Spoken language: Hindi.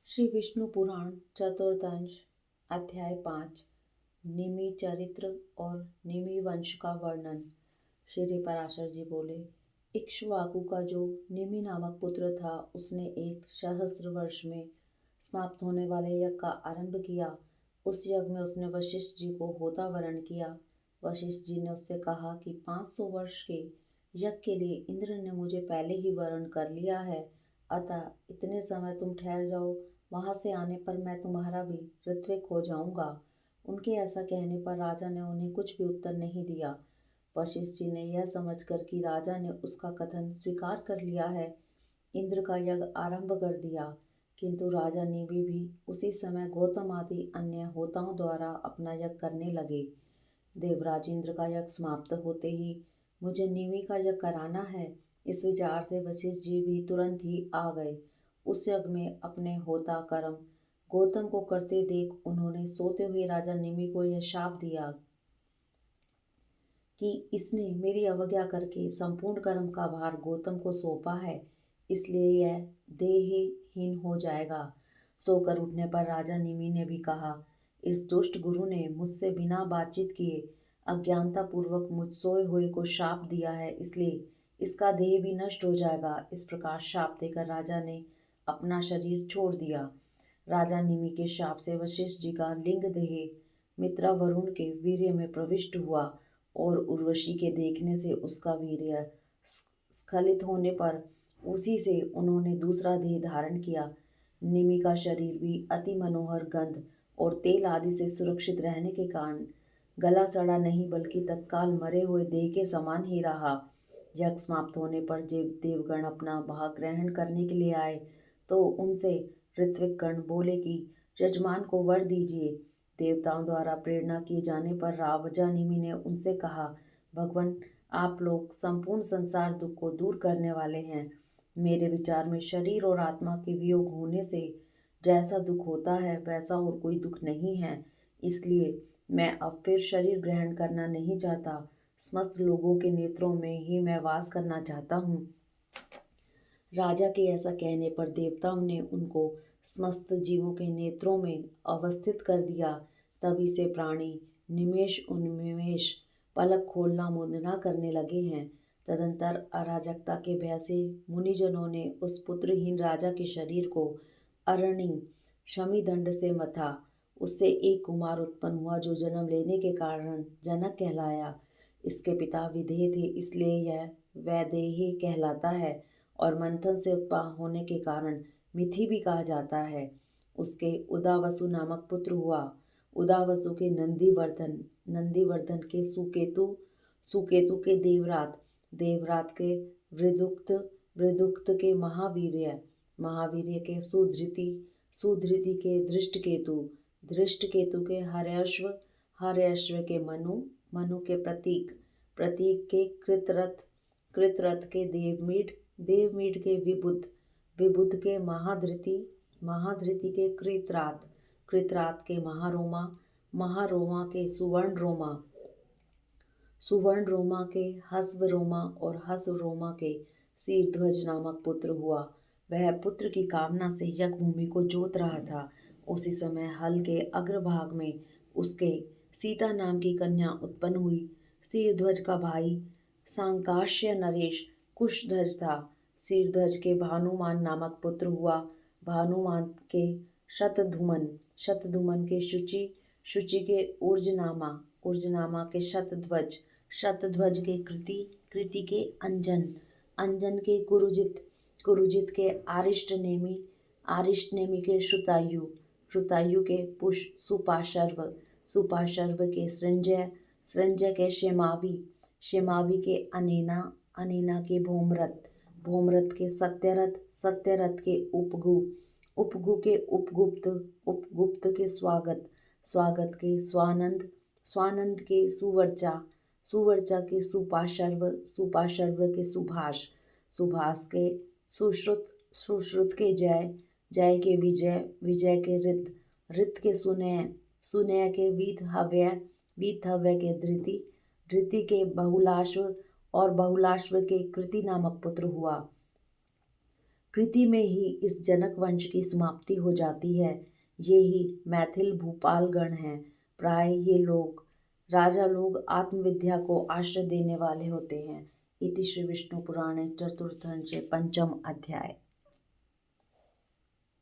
श्री विष्णु पुराण चतुर्थंश अध्याय 5 निमि चरित्र और निमि वंश का वर्णन। श्री पराशर जी बोले, इक्ष्वाकु का जो निमि नामक पुत्र था, उसने एक सहस्त्र वर्ष में समाप्त होने वाले यज्ञ का आरंभ किया। उस यज्ञ में उसने वशिष्ठ जी को होता वरण किया। वशिष्ठ जी ने उससे कहा कि 500 वर्ष के यज्ञ के लिए इंद्र ने मुझे पहले ही वरण कर लिया है, अतः इतने समय तुम ठहर जाओ, वहां से आने पर मैं तुम्हारा भी ऋत्विक हो जाऊंगा। उनके ऐसा कहने पर राजा ने उन्हें कुछ भी उत्तर नहीं दिया। वशिष्ठ जी ने यह समझकर कि राजा ने उसका कथन स्वीकार कर लिया है, इंद्र का यज्ञ आरंभ कर दिया। किंतु राजा निमि भी उसी समय गौतम आदि अन्य होताओं द्वारा अपना यज्ञ करने लगे। देवराज इंद्र का यज्ञ समाप्त होते ही मुझे निमि का यज्ञ कराना है, इस विचार से वशिष्ठ जी भी तुरंत ही आ गए। उस यज्ञ में अपने होता कर्म गौतम को करते देख उन्होंने सोते हुए राजा निमि को यह शाप दिया कि इसने मेरी अवज्ञा करके संपूर्ण कर्म का भार गौतम को सौंपा है, इसलिए यह देहहीन हो जाएगा। सोकर उठने पर राजा निमि ने भी कहा, इस दुष्ट गुरु ने मुझसे बिना बातचीत किए अज्ञानता पूर्वक मुझ सोए हुए को शाप दिया है, इसलिए इसका देह भी नष्ट हो जाएगा। इस प्रकार शाप देकर राजा ने अपना शरीर छोड़ दिया। राजा निमि के शाप से वशिष्ठ जी का लिंग देह मित्रा वरुण के वीर्य में प्रविष्ट हुआ और उर्वशी के देखने से उसका वीर्य स्खलित होने पर उसी से उन्होंने दूसरा देह धारण किया। निमि का शरीर भी अति मनोहर गंध और तेल आदि से सुरक्षित रहने के कारण गला सड़ा नहीं, बल्कि तत्काल मरे हुए देह के समान ही रहा। यज्ञ समाप्त होने पर जब देवगण अपना भाग ग्रहण करने के लिए आए तो उनसे ऋत्विक गण बोले कि यजमान को वर दीजिए। देवताओं द्वारा प्रेरणा किए जाने पर राजा निमि ने उनसे कहा, भगवान, आप लोग संपूर्ण संसार दुख को दूर करने वाले हैं। मेरे विचार में शरीर और आत्मा के वियोग होने से जैसा दुख होता है वैसा और कोई दुख नहीं है, इसलिए मैं अब फिर शरीर ग्रहण करना नहीं चाहता। समस्त लोगों के नेत्रों में ही मैं वास करना चाहता हूँ। राजा के ऐसा कहने पर देवताओं ने उनको समस्त जीवों के नेत्रों में अवस्थित कर दिया। तभी से प्राणी निमेष उन्मेष पलक खोलना मुंदना करने लगे हैं। तदंतर अराजकता के भय से मुनिजनों ने उस पुत्रहीन राजा के शरीर को अरणि शमी दंड से मथा। उससे एक कुमार उत्पन्न हुआ जो जन्म लेने के कारण जनक कहलाया। इसके पिता विदेह थे, इसलिए यह वैदेही कहलाता है और मंथन से उत्पन्न होने के कारण मिथि भी कहा जाता है। उसके उदावसु नामक पुत्र हुआ। उदावसु के नंदीवर्धन, नंदीवर्धन के सुकेतु, सुकेतु के देवरात, देवरात के वृदुक्त, वृदुक्त के महावीर्य, महावीर्य के सुधृति, सुधृति के धृष्टकेतु, धृष्टकेतु के हर्यश्व, हर्यश्व के मनु, मनु के प्रतीक, प्रतीक के कृतरथ, कृतरथ के देवमीढ़, देवमीढ़ के विबुध, विबुध के महाधृति, महाधृति के कृतरात, कृतरात के महारोमा, महारोमा के सुवर्ण रोमा, सुवर्ण रोमा के हस्व रोमा और हस्व रोमा के शीरध्वज नामक पुत्र हुआ। वह पुत्र की कामना से यज्ञ भूमि को जोत रहा था। उसी समय हल के अग्रभाग में उसके सीता नाम की कन्या उत्पन्न हुई। शीरध्वज का भाई सांकाश्य नरेश कुशध्वज था। शीरध्वज के भानुमान नामक पुत्र हुआ। भानुमान के शतधुमन, शतधुमन के शुचि, शुचि के ऊर्जनामा, ऊर्जनामा के शतध्वज, शतध्वज के कृति, कृति के अंजन, अंजन के कुरुजित, कुरुजित के आरिष्टनेमि, आरिष्टनेमि के श्रुतायु, श्रुतायु के पुष सुपाशर्व, सुपाशर्व के सृंजय, सृंजय के शेमावी, शेमावी के अनेना, अनेना के भोमरथ, भोमरथ के सत्यरथ, सत्यरथ के उपगु, उपगु के उपगुप्त, उपगुप्त के स्वागत, स्वागत के स्वानंद, स्वानंद के सुवर्चा, सुवर्चा के सुपाशर्व, सुपाशर्व के सुभाष, सुभाष के सुश्रुत, सुश्रुत के जय, जय के विजय, विजय के रित, रित के सुनय, सुनय के वीतहव्य, वीतहव्य के धृति, धृति के बहुलाश्व और बहुलाश्व के कृति नामक पुत्र हुआ। कृति में ही इस जनक वंश की समाप्ति हो जाती है। ये ही मैथिल भूपालगण हैं। प्राय ये लोग राजा लोग आत्मविद्या को आश्रय देने वाले होते हैं। इति श्री विष्णु पुराणे चतुर्थंचे पंचम अध्याय।